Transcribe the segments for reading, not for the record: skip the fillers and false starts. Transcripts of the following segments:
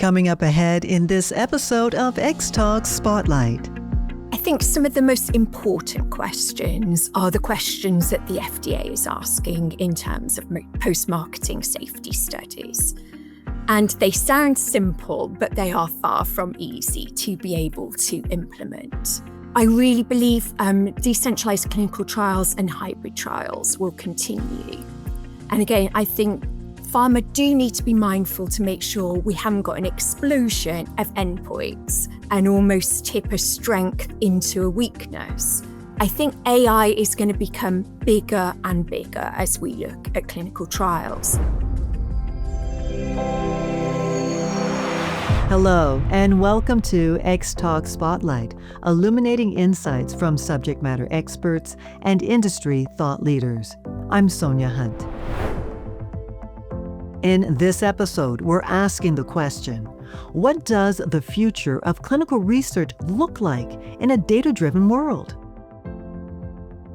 Coming up ahead in this episode of Xtalks Spotlight. I think some of the most important questions are the questions that the FDA is asking in terms of post-marketing safety studies. And they sound simple, but they are far from easy to be able to implement. I really believe decentralized clinical trials and hybrid trials will continue. And again, I think pharma do need to be mindful to make sure we haven't got an explosion of endpoints and almost tip a strength into a weakness. I think AI is going to become bigger and bigger as we look at clinical trials. Hello, and welcome to Xtalks Spotlight, illuminating insights from subject matter experts and industry thought leaders. I'm Sonia Hunt. In this episode, we're asking the question, what does the future of clinical research look like in a data-driven world?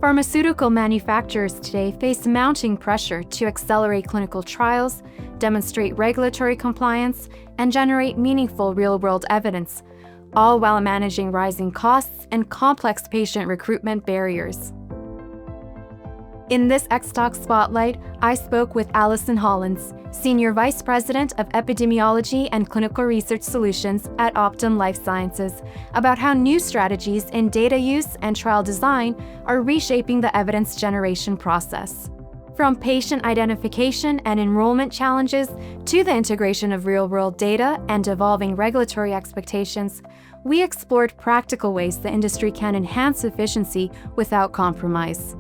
Pharmaceutical manufacturers today face mounting pressure to accelerate clinical trials, demonstrate regulatory compliance, and generate meaningful real-world evidence, all while managing rising costs and complex patient recruitment barriers. In this Xtalks Spotlight, I spoke with Alison Hollands, Senior Vice President of Epidemiology and Clinical Research Solutions at Optum Life Sciences, about how new strategies in data use and trial design are reshaping the evidence generation process. From patient identification and enrollment challenges to the integration of real-world data and evolving regulatory expectations, we explored practical ways the industry can enhance efficiency without compromise.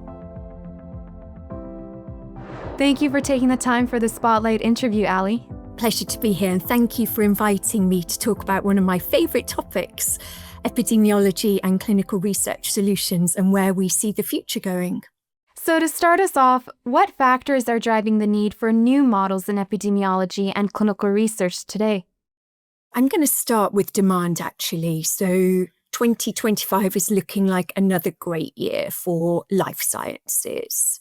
Thank you for taking the time for the Spotlight interview, Ali. Pleasure to be here, and thank you for inviting me to talk about one of my favorite topics, epidemiology and clinical research solutions, and where we see the future going. So to start us off, what factors are driving the need for new models in epidemiology and clinical research today? I'm going to start with demand, actually. So 2025 is looking like another great year for life sciences.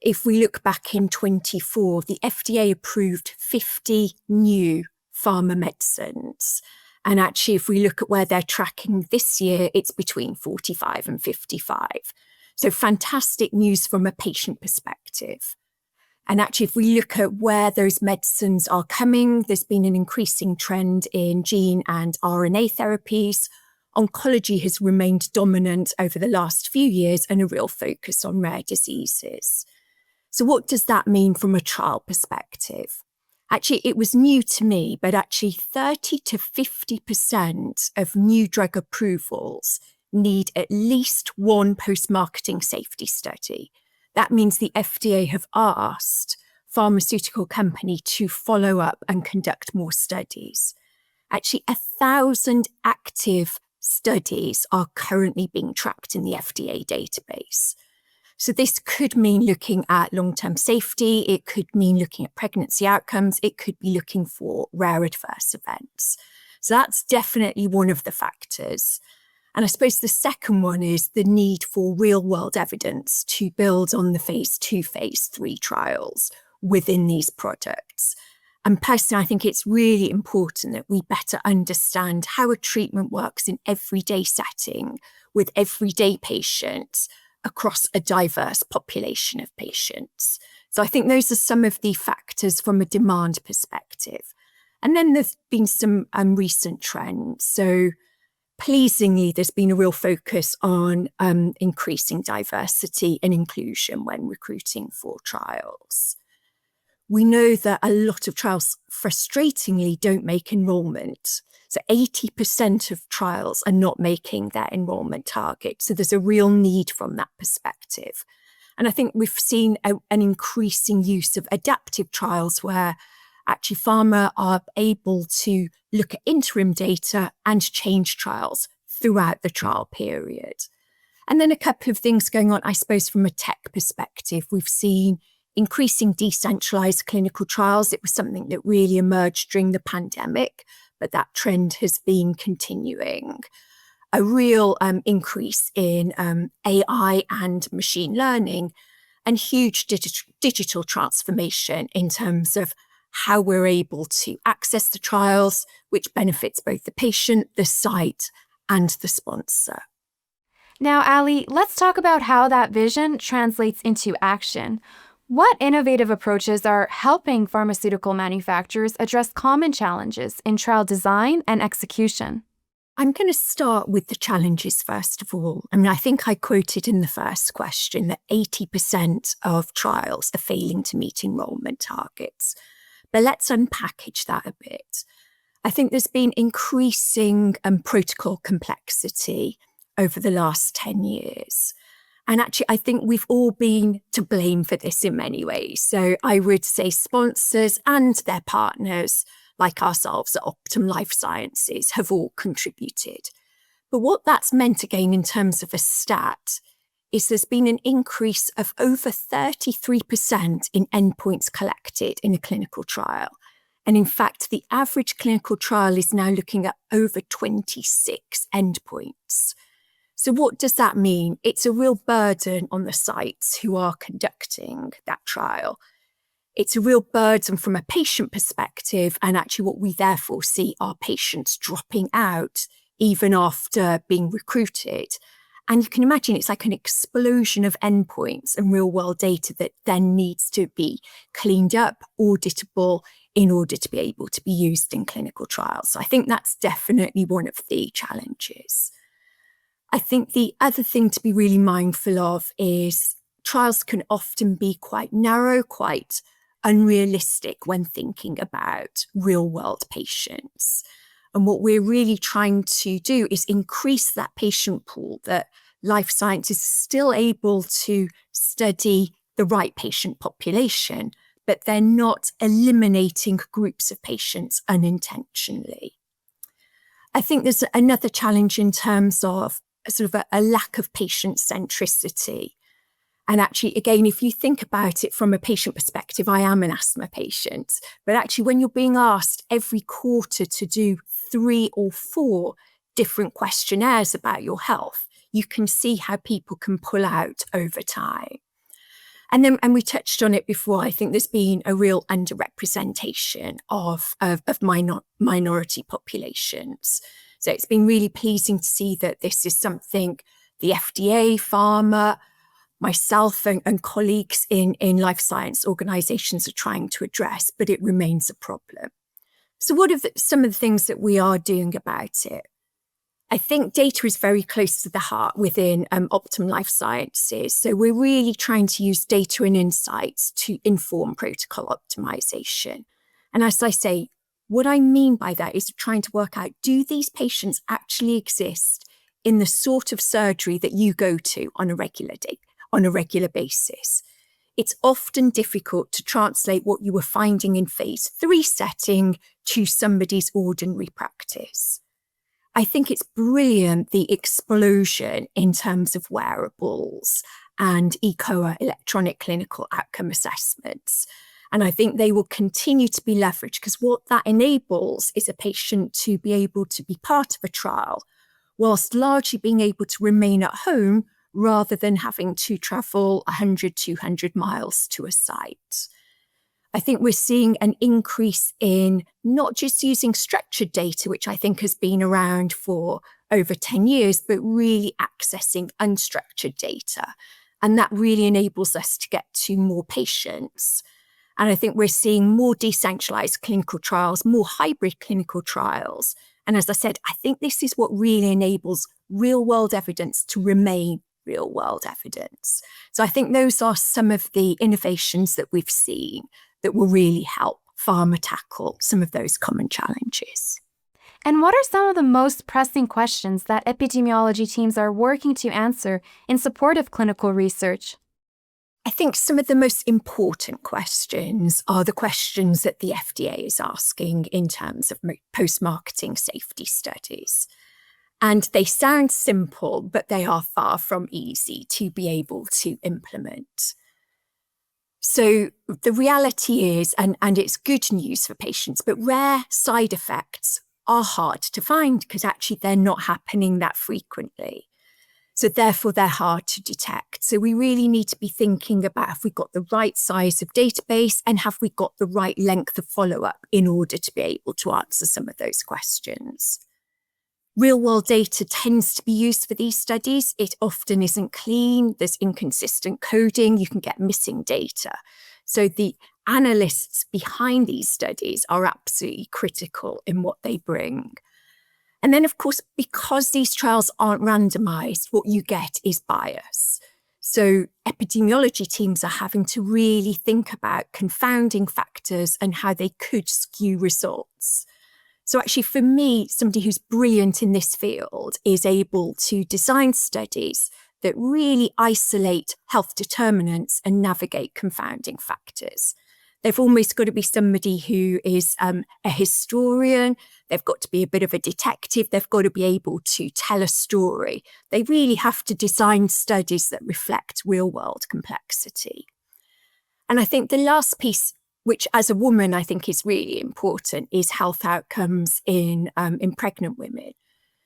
If we look back in 24, the FDA approved 50 new pharma medicines. And actually, if we look at where they're tracking this year, it's between 45 and 55. So fantastic news from a patient perspective. And actually, if we look at where those medicines are coming, there's been an increasing trend in gene and RNA therapies. Oncology has remained dominant over the last few years, and a real focus on rare diseases. So what does that mean from a trial perspective? Actually, it was new to me, but actually 30 to 50% of new drug approvals need at least one post-marketing safety study. That means the FDA have asked pharmaceutical company to follow up and conduct more studies. Actually, 1,000 active studies are currently being tracked in the FDA database. So this could mean looking at long-term safety, it could mean looking at pregnancy outcomes, it could be looking for rare adverse events. So that's definitely one of the factors. And I suppose the second one is the need for real-world evidence to build on the phase 2, phase 3 trials within these products. And personally, I think it's really important that we better understand how a treatment works in everyday setting with everyday patients across a diverse population of patients. So I think those are some of the factors from a demand perspective. And then there's been some recent trends. So pleasingly, there's been a real focus on increasing diversity and inclusion when recruiting for trials. We know that a lot of trials, frustratingly, don't make enrollment. So 80% of trials are not making their enrollment target. So there's a real need from that perspective. And I think we've seen an increasing use of adaptive trials where actually pharma are able to look at interim data and change trials throughout the trial period. And then a couple of things going on, I suppose, from a tech perspective. We've seen increasing decentralized clinical trials. It was something that really emerged during the pandemic, but that trend has been continuing. A real increase in AI and machine learning, and huge digital transformation in terms of how we're able to access the trials, which benefits both the patient, the site, and the sponsor. Now, Ali, let's talk about how that vision translates into action. What innovative approaches are helping pharmaceutical manufacturers address common challenges in trial design and execution? I'm going to start with the challenges first of all. I think I quoted in the first question that 80% of trials are failing to meet enrollment targets. But let's unpackage that a bit. I think there's been increasing protocol complexity over the last 10 years. And actually, I think we've all been to blame for this in many ways. So I would say sponsors and their partners, like ourselves at Optum Life Sciences, have all contributed. But what that's meant, again, in terms of a stat, is there's been an increase of over 33% in endpoints collected in a clinical trial. And in fact, the average clinical trial is now looking at over 26 endpoints. So what does that mean? It's a real burden on the sites who are conducting that trial. It's a real burden from a patient perspective, and actually what we therefore see are patients dropping out even after being recruited. And you can imagine it's like an explosion of endpoints and real-world data that then needs to be cleaned up, auditable, in order to be able to be used in clinical trials. So I think that's definitely one of the challenges. I think the other thing to be really mindful of is trials can often be quite narrow, quite unrealistic when thinking about real-world patients. And what we're really trying to do is increase that patient pool, that life sciences is still able to study the right patient population, but they're not eliminating groups of patients unintentionally. I think there's another challenge in terms of sort of a lack of patient centricity. And actually, again, if you think about it from a patient perspective, I am an asthma patient, but actually when you're being asked every quarter to do 3 or 4 different questionnaires about your health, you can see how people can pull out over time. And we touched on it before, I think there's been a real underrepresentation of minority populations. So it's been really pleasing to see that this is something the FDA, pharma, myself and colleagues in life science organizations are trying to address, but it remains a problem. So what are some of the things that we are doing about it? I think data is very close to the heart within Optum Life Sciences. So we're really trying to use data and insights to inform protocol optimization. And as I say, what I mean by that is trying to work out, do these patients actually exist in the sort of surgery that you go to on a regular basis? It's often difficult to translate what you were finding in phase 3 setting to somebody's ordinary practice. I think it's brilliant, the explosion in terms of wearables and eCOA, electronic clinical outcome assessments. And I think they will continue to be leveraged because what that enables is a patient to be able to be part of a trial whilst largely being able to remain at home rather than having to travel 100, 200 miles to a site. I think we're seeing an increase in not just using structured data, which I think has been around for over 10 years, but really accessing unstructured data. And that really enables us to get to more patients. And I think we're seeing more decentralized clinical trials, more hybrid clinical trials. And as I said, I think this is what really enables real-world evidence to remain real-world evidence. So I think those are some of the innovations that we've seen that will really help pharma tackle some of those common challenges. And what are some of the most pressing questions that epidemiology teams are working to answer in support of clinical research? I think some of the most important questions are the questions that the FDA is asking in terms of post-marketing safety studies. And they sound simple, but they are far from easy to be able to implement. So the reality is, and it's good news for patients, but rare side effects are hard to find because actually they're not happening that frequently. So therefore, they're hard to detect. So we really need to be thinking about, have we got the right size of database and have we got the right length of follow-up in order to be able to answer some of those questions. Real-world data tends to be used for these studies. It often isn't clean. There's inconsistent coding. You can get missing data. So the analysts behind these studies are absolutely critical in what they bring. And then, of course, because these trials aren't randomized, what you get is bias. So epidemiology teams are having to really think about confounding factors and how they could skew results. So actually, for me, somebody who's brilliant in this field is able to design studies that really isolate health determinants and navigate confounding factors. They've almost got to be somebody who is a historian. They've got to be a bit of a detective. They've got to be able to tell a story. They really have to design studies that reflect real-world complexity. And I think the last piece, which as a woman I think is really important, is health outcomes in pregnant women.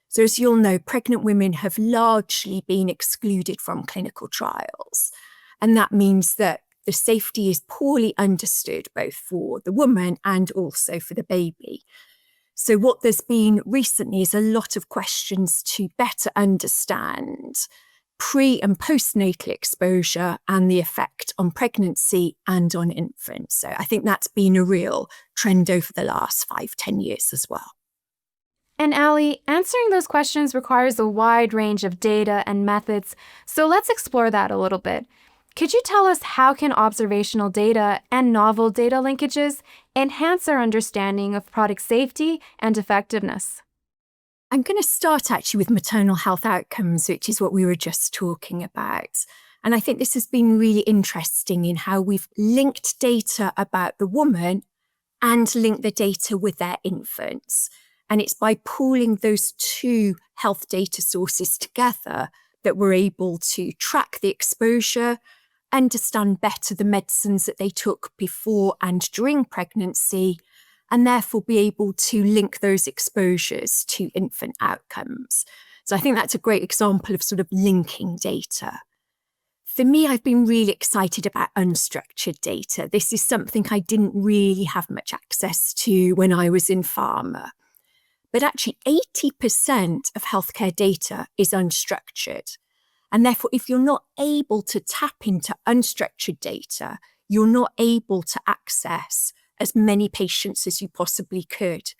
So as you'll know, pregnant women have largely been excluded from clinical trials. And that means that the safety is poorly understood both for the woman and also for the baby. So what there's been recently is a lot of questions to better understand pre- and postnatal exposure and the effect on pregnancy and on infants. So I think that's been a real trend over the last 5-10 years as well. And Ali, answering those questions requires a wide range of data and methods, so let's explore that a little bit. Could you tell us how can observational data and novel data linkages enhance our understanding of product safety and effectiveness? I'm going to start actually with maternal health outcomes, which is what we were just talking about. And I think this has been really interesting in how we've linked data about the woman and linked the data with their infants. And it's by pooling those two health data sources together that we're able to track the exposure, understand better the medicines that they took before and during pregnancy, and therefore be able to link those exposures to infant outcomes. So I think that's a great example of sort of linking data. For me, I've been really excited about unstructured data. This is something I didn't really have much access to when I was in pharma. But actually 80% of healthcare data is unstructured. And therefore, if you're not able to tap into unstructured data, you're not able to access as many patients as you possibly could.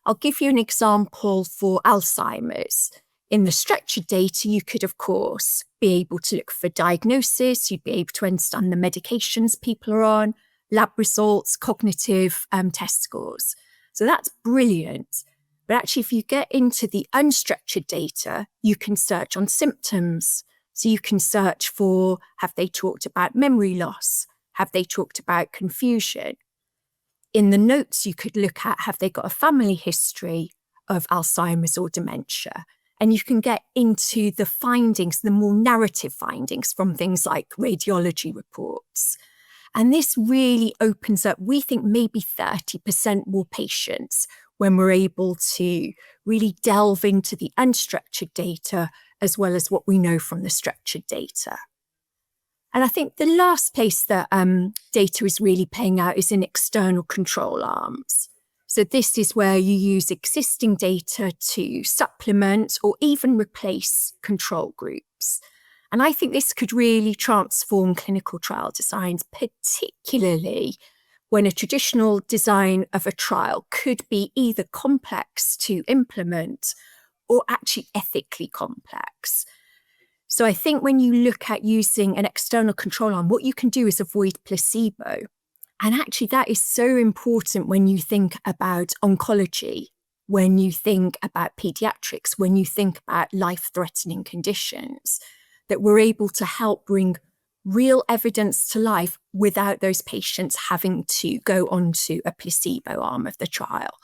I'll give you an example for Alzheimer's. In the structured data, you could, of course, be able to look for diagnosis. You'd be able to understand the medications people are on, lab results, cognitive test scores. So that's brilliant. But actually, if you get into the unstructured data, you can search on symptoms. So you can search for, have they talked about memory loss? Have they talked about confusion? In the notes, you could look at, have they got a family history of Alzheimer's or dementia? And you can get into the findings, the more narrative findings from things like radiology reports. And this really opens up, we think, maybe 30% more patients when we're able to really delve into the unstructured data as well as what we know from the structured data. And I think the last place that data is really playing out is in external control arms. So this is where you use existing data to supplement or even replace control groups. And I think this could really transform clinical trial designs, particularly when a traditional design of a trial could be either complex to implement or actually ethically complex. So I think when you look at using an external control arm, what you can do is avoid placebo. And actually that is so important when you think about oncology, when you think about pediatrics, when you think about life-threatening conditions, that we're able to help bring real evidence to life without those patients having to go onto a placebo arm of the trial.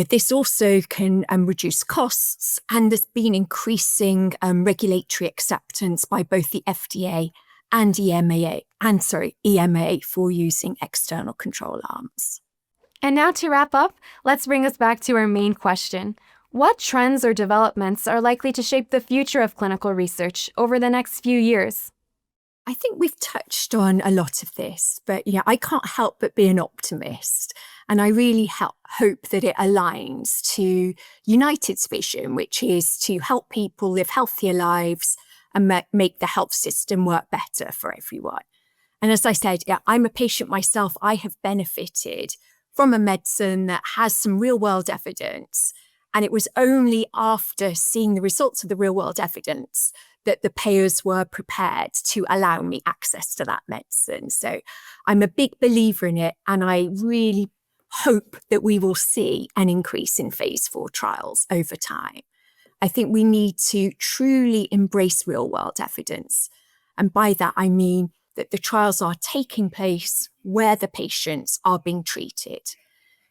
This also can reduce costs, and there's been increasing regulatory acceptance by both the FDA and EMA for using external control arms. And now to wrap up, let's bring us back to our main question. What trends or developments are likely to shape the future of clinical research over the next few years? I think we've touched on a lot of this, but I can't help but be an optimist. And I really hope that it aligns to United's vision, which is to help people live healthier lives and make the health system work better for everyone. And as I said, I'm a patient myself. I have benefited from a medicine that has some real world evidence. And it was only after seeing the results of the real world evidence that the payers were prepared to allow me access to that medicine. So I'm a big believer in it, and I really hope that we will see an increase in phase 4 trials over time. I think we need to truly embrace real world evidence. And by that, I mean that the trials are taking place where the patients are being treated.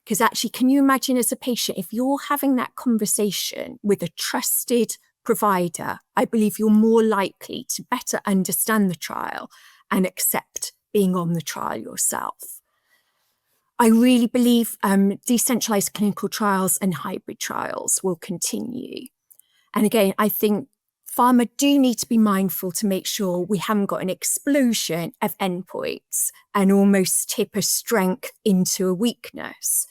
Because actually, can you imagine as a patient, if you're having that conversation with a trusted provider, I believe you're more likely to better understand the trial and accept being on the trial yourself. I really believe decentralized clinical trials and hybrid trials will continue. And again, I think pharma do need to be mindful to make sure we haven't got an explosion of endpoints and almost tip a strength into a weakness.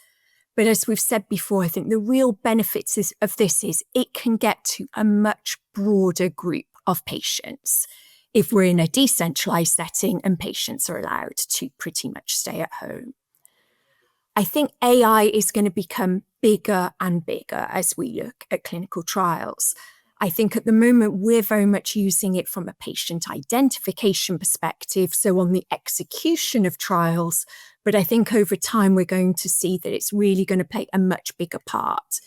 But as we've said before, I think the real benefits of this is it can get to a much broader group of patients if we're in a decentralized setting and patients are allowed to pretty much stay at home. I think AI is going to become bigger and bigger as we look at clinical trials. I think at the moment, we're very much using it from a patient identification perspective, so on the execution of trials. But I think over time, we're going to see that it's really going to play a much bigger part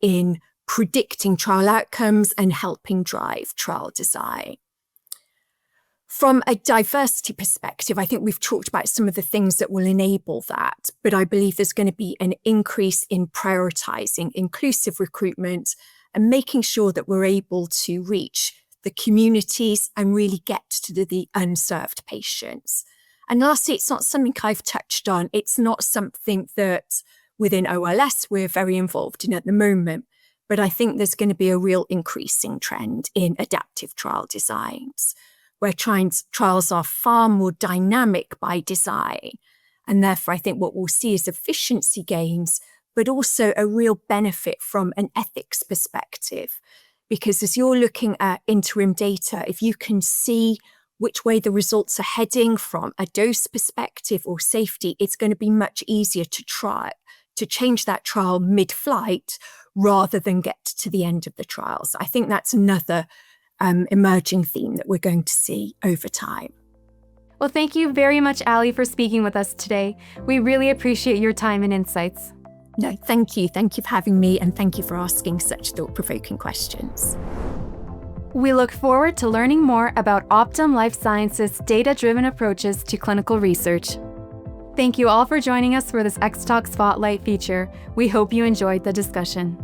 in predicting trial outcomes and helping drive trial design. From a diversity perspective, I think we've talked about some of the things that will enable that, but I believe there's going to be an increase in prioritizing inclusive recruitment and making sure that we're able to reach the communities and really get to the unserved patients. And lastly, it's not something I've touched on. It's not something that within OLS we're very involved in at the moment, but I think there's going to be a real increasing trend in adaptive trial designs, where trials are far more dynamic by design. And therefore, I think what we'll see is efficiency gains, but also a real benefit from an ethics perspective. Because as you're looking at interim data, if you can see which way the results are heading from a dose perspective or safety, it's going to be much easier to change that trial mid-flight rather than get to the end of the trial. So I think that's another emerging theme that we're going to see over time. Well, thank you very much, Ali, for speaking with us today. We really appreciate your time and insights. No, thank you. Thank you for having me, and thank you for asking such thought-provoking questions. We look forward to learning more about Optum Life Sciences' data-driven approaches to clinical research. Thank you all for joining us for this Xtalks Spotlight feature. We hope you enjoyed the discussion.